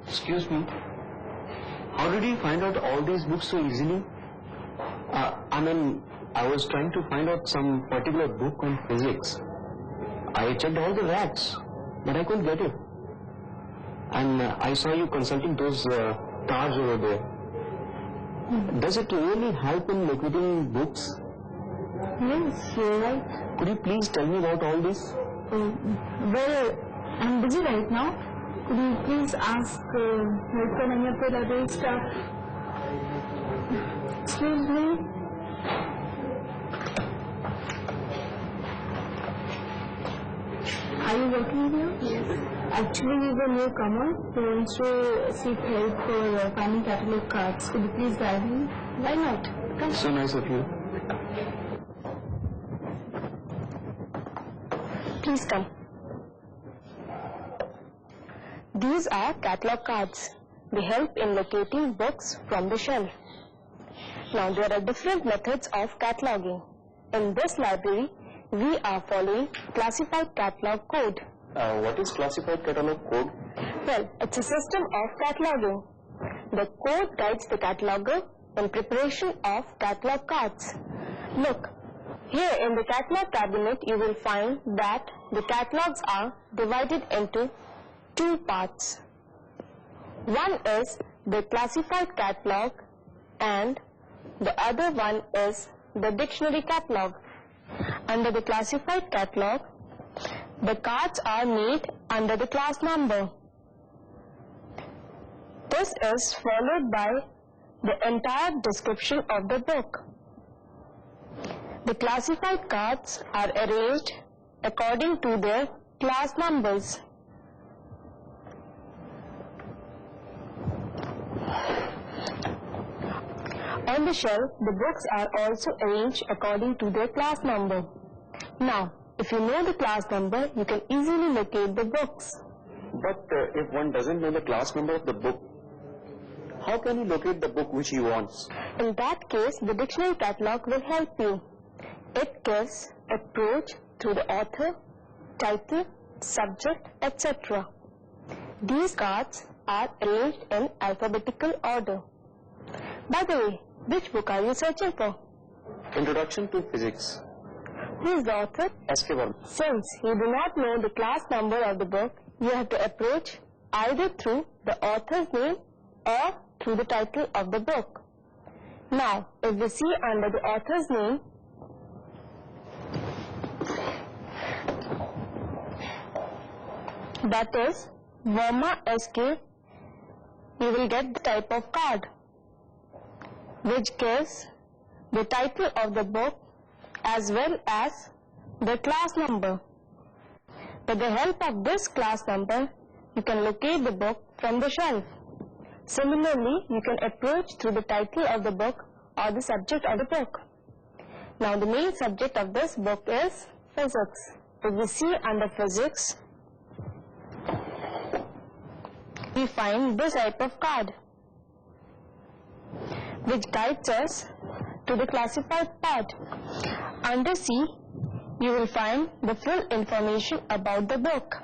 Excuse me, how did you find out all these books so easily? I was trying to find out some particular book on physics. I checked all the racks, but I couldn't get it. And I saw you consulting those cards over there. Does it really help in locating books? Yes, you're right. Could you please tell me about all this? Well, I'm busy right now. Could you please ask help from any of the library staff? Excuse me? Are you working here? Yes. Actually, he's a newcomer who wants to seek help for finding catalog cards. Could you please guide him? Why not? Come. So nice of you. Please come. These are catalog cards. They help in locating books from the shelf. Now, there are different methods of cataloging. In this library, we are following classified catalog code. What is classified catalog code? Well, it's a system of cataloging. The code guides the cataloger in preparation of catalog cards. Look, here in the catalog cabinet, you will find that the catalogs are divided into two parts. One is the classified catalog and the other one is the dictionary catalog. under the classified catalog, the cards are made under the class number. This is followed by the entire description of the book. The classified cards are arranged according to their class numbers. On the shelf, the books are also arranged according to their class number. Now, if you know the class number, you can easily locate the books. But if one doesn't know the class number of the book, how can he locate the book which he wants? In that case, the dictionary catalog will help you. It gives approach through the author, title, subject, etc. These cards are arranged in alphabetical order. By the way, which book are you searching for? Introduction to Physics. Who is the author? S.K. Verma. Since you do not know the class number of the book, you have to approach either through the author's name or through the title of the book. Now, if we see under the author's name, that is Verma S.K., you will get the type of card which gives the title of the book as well as the class number. With the help of this class number, you can locate the book from the shelf. Similarly, you can approach through the title of the book or the subject of the book. Now, the main subject of this book is physics. If we see under physics, we find this type of card which guides us to the classified part. Under C, you will find the full information about the book.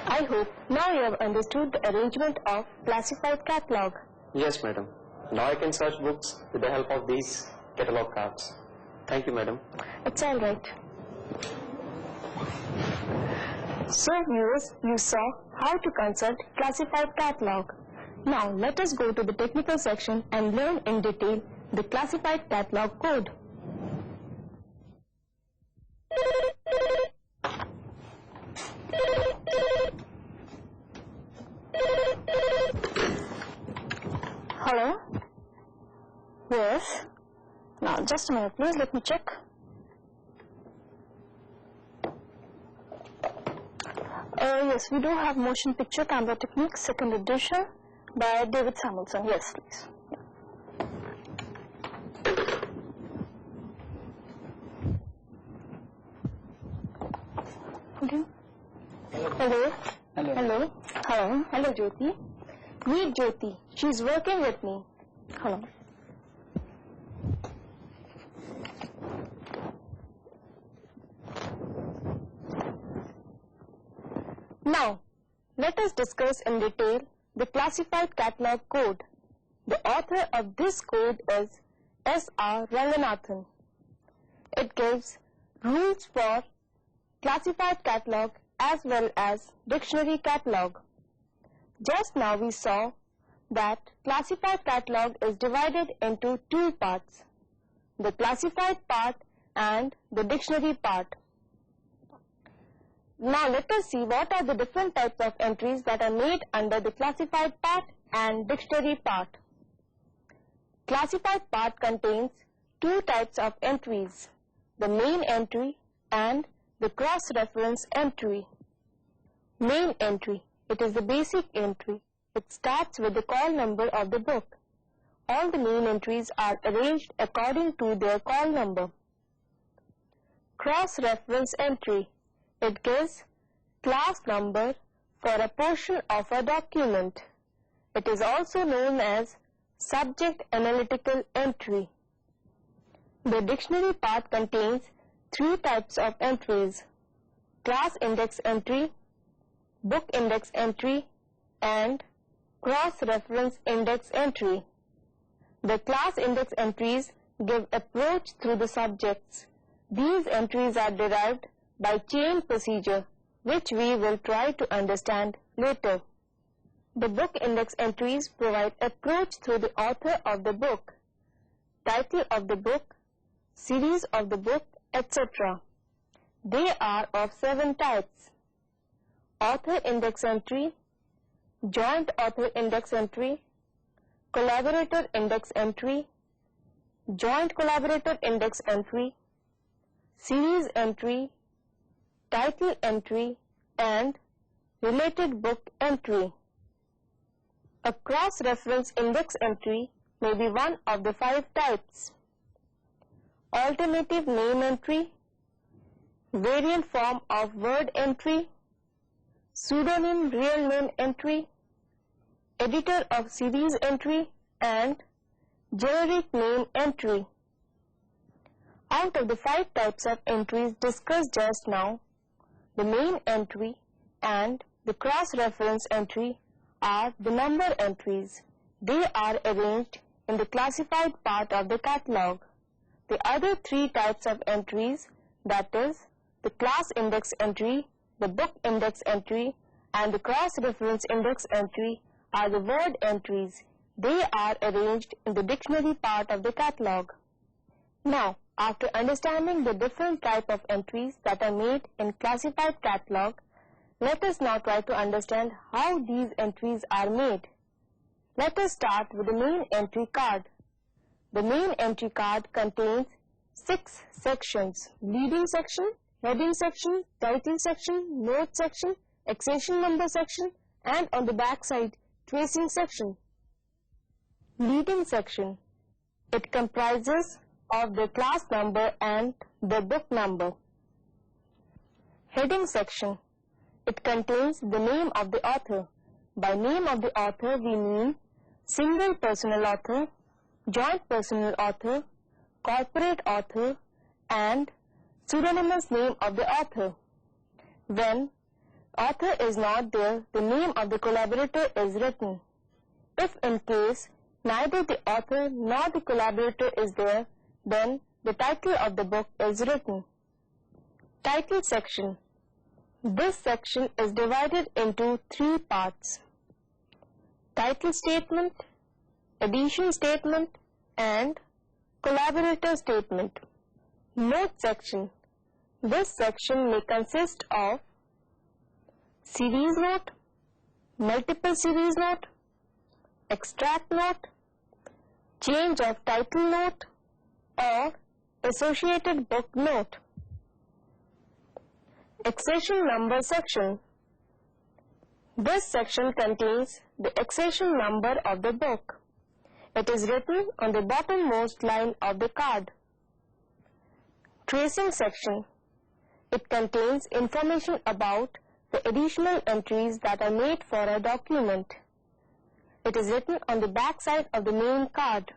I hope now you have understood the arrangement of classified catalog. Yes, madam. Now I can search books with the help of these catalog cards. Thank you, madam. It's all right. So, viewers, you saw how to consult classified catalog. Now, let us go to the technical section and learn in detail the classified catalog code. Hello? Yes? Now, just a minute, please, let me check. Yes, we do have Motion Picture Camera Techniques, second edition by David Samuelson. Yes, please. Okay. Hello. Hello. Hello. Hello. Hello, Jyoti. Meet Jyoti. She's working with me. Hello. Now, let us discuss in detail the classified catalog code. The author of this code is S.R. Ranganathan. It gives rules for classified catalog as well as dictionary catalog. Just now we saw that classified catalog is divided into two parts, the classified part and the dictionary part. Now let us see what are the different types of entries that are made under the classified part and dictionary part. Classified part contains two types of entries, the main entry and the cross-reference entry. Main entry, it is the basic entry. It starts with the call number of the book. All the main entries are arranged according to their call number. Cross-reference entry, it gives class number for a portion of a document. It is also known as subject analytical entry. The dictionary part contains three types of entries: class index entry, book index entry, and cross-reference index entry. The class index entries give approach through the subjects. These entries are derived by chain procedure, which we will try to understand later. The book index entries provide approach through the author of the book, title of the book, series of the book, etc. They are of 7 types: author index entry, joint author index entry, collaborator index entry, joint collaborator index entry, series entry, title entry, and related book entry. A cross-reference index entry may be one of the 5 types: alternative name entry, variant form of word entry, pseudonym real name entry, editor of series entry, and generic name entry. Out of the 5 types of entries discussed just now, the main entry and the cross-reference entry are the number entries. They are arranged in the classified part of the catalog. The other 3 types of entries, that is, the class index entry, the book index entry, and the cross-reference index entry, are the word entries. They are arranged in the dictionary part of the catalog. Now, after understanding the different type of entries that are made in classified catalog, let us now try to understand how these entries are made. Let us start with the main entry card. The main entry card contains 6 sections: leading section, heading section, title section, note section, accession number section, and on the back side, tracing section. Leading section. It comprises of the class number and the book number. Heading section. It contains the name of the author. By name of the author, we mean single personal author, joint personal author, corporate author, and pseudonymous name of the author. When author is not there, the name of the collaborator is written. If in case neither the author nor the collaborator is there, then the title of the book is written. Title section. This section is divided into 3 parts: title statement, edition statement, and collaborator statement. Note section. This section may consist of series note, multiple series note, extract note, change of title note, or associated book note. Accession number section. This section contains the accession number of the book. It is written on the bottommost line of the card. Tracing section. It contains information about the additional entries that are made for a document. It is written on the back side of the main card.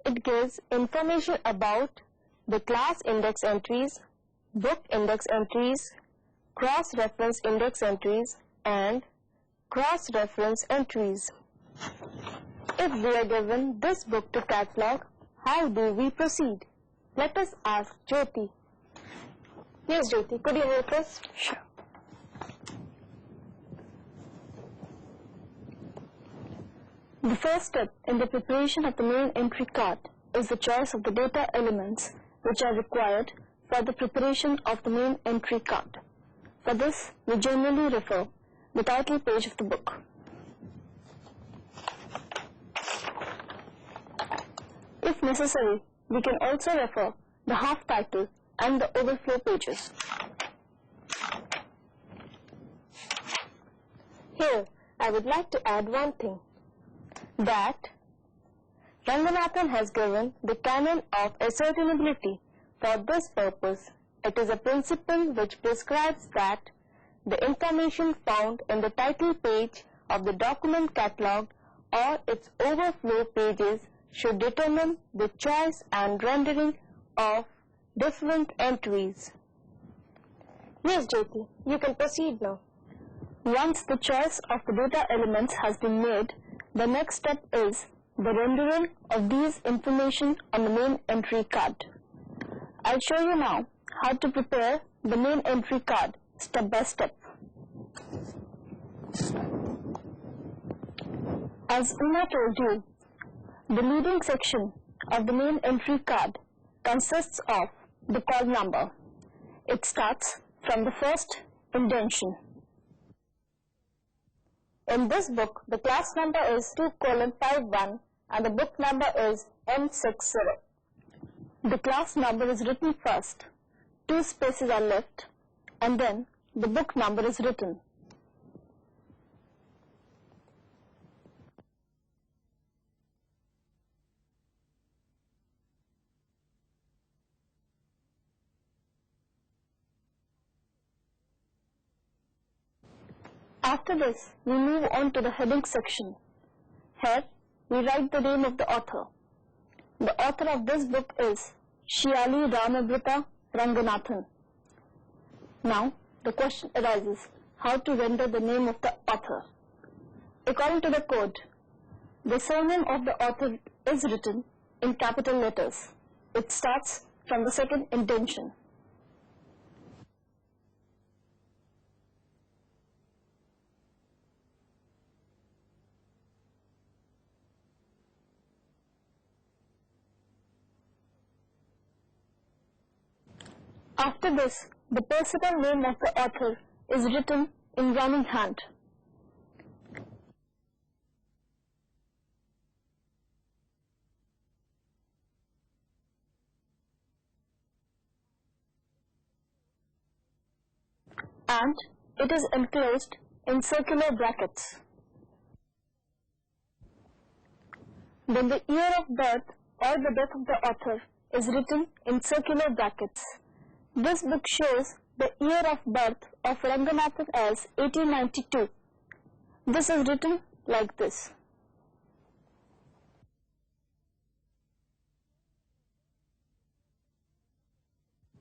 It gives information about the class index entries, book index entries, cross-reference index entries, and cross-reference entries. If we are given this book to catalog, how do we proceed? Let us ask Jyoti. Yes, Jyoti, could you help us? Sure. The first step in the preparation of the main entry card is the choice of the data elements which are required for the preparation of the main entry card. For this, we generally refer the title page of the book. If necessary, we can also refer the half title and the overflow pages. Here, I would like to add one thing, that Ranganathan has given the canon of ascertainability. For this purpose, it is a principle which prescribes that the information found in the title page of the document catalog or its overflow pages should determine the choice and rendering of different entries. Yes, Jyoti, you can proceed now. Once the choice of the data elements has been made, the next step is the rendering of these information on the main entry card. I'll show you now how to prepare the main entry card step by step. As Uma told you, the leading section of the main entry card consists of the call number. It starts from the first indentation. In this book, the class number is 2:51 and the book number is M60. The class number is written first, 2 spaces are left, and then the book number is written. After this, we move on to the heading section. Here, we write the name of the author. The author of this book is Shyali Ramabrita Ranganathan. Now, the question arises, how to render the name of the author? According to the code, the surname of the author is written in capital letters. It starts from the second indentation. After this, the personal name of the author is written in running hand. And it is enclosed in circular brackets. Then the year of birth or the death of the author is written in circular brackets. This book shows the year of birth of Ranganathan as 1892. This is written like this.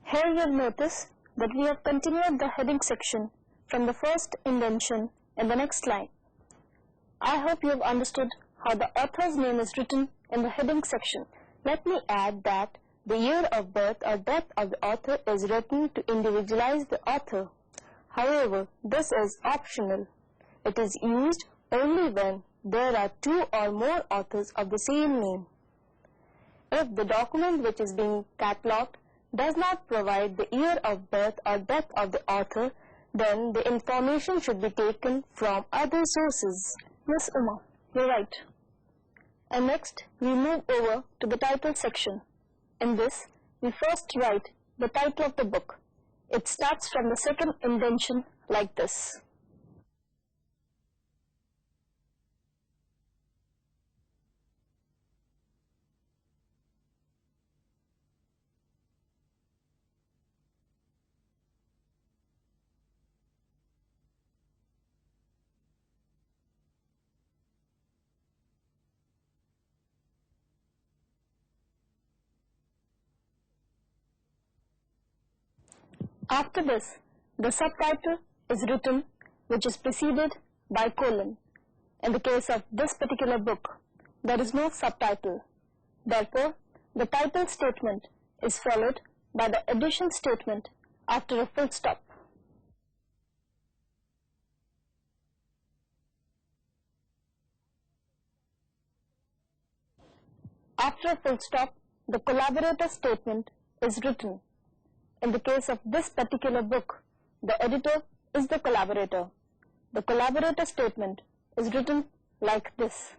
Here you will notice that we have continued the heading section from the first indentation in the next line. I hope you have understood how the author's name is written in the heading section. Let me add that the year of birth or death of the author is written to individualize the author. However, this is optional. It is used only when there are 2 or more authors of the same name. If the document which is being catalogued does not provide the year of birth or death of the author, then the information should be taken from other sources. Yes, Uma, you're right. And next, we move over to the title section. In this, we first write the title of the book. It starts from the second indentation like this. After this, the subtitle is written, which is preceded by colon. In the case of this particular book, there is no subtitle. Therefore, the title statement is followed by the addition statement after a full stop. After a full stop, the collaborator statement is written. In the case of this particular book, the editor is the collaborator. The collaborator statement is written like this.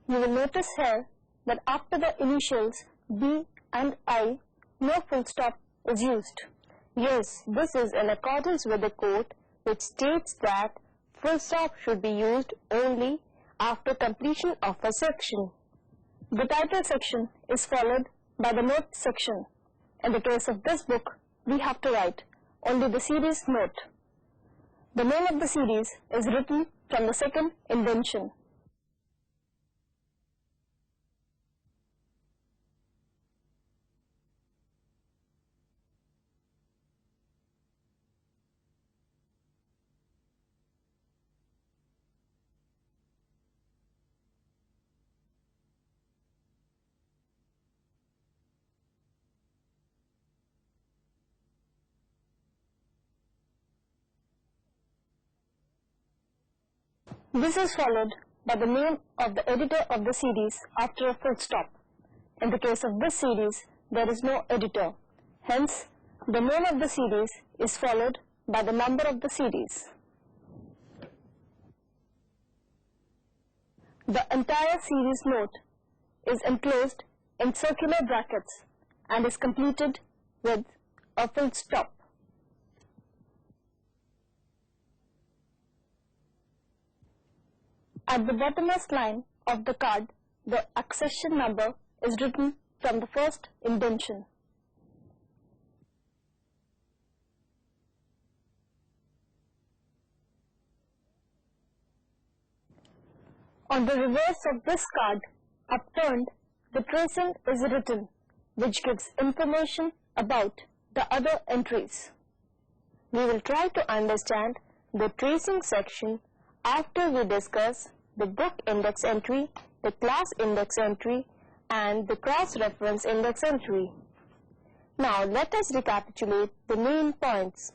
You will notice here that after the initials B and I, no full stop is used. Yes, this is in accordance with the code which states that full stop should be used only after completion of a section. The title section is followed by the note section. In the case of this book, we have to write only the series note. The name of the series is written from the second indentation. This is followed by the name of the editor of the series after a full stop. In the case of this series, there is no editor. Hence, the name of the series is followed by the number of the series. The entire series note is enclosed in circular brackets and is completed with a full stop. At the bottommost line of the card, the accession number is written from the first indentation. On the reverse of this card, upturned, the tracing is written, which gives information about the other entries. We will try to understand the tracing section after we discuss the book index entry, the class index entry, and the cross-reference index entry. Now let us recapitulate the main points.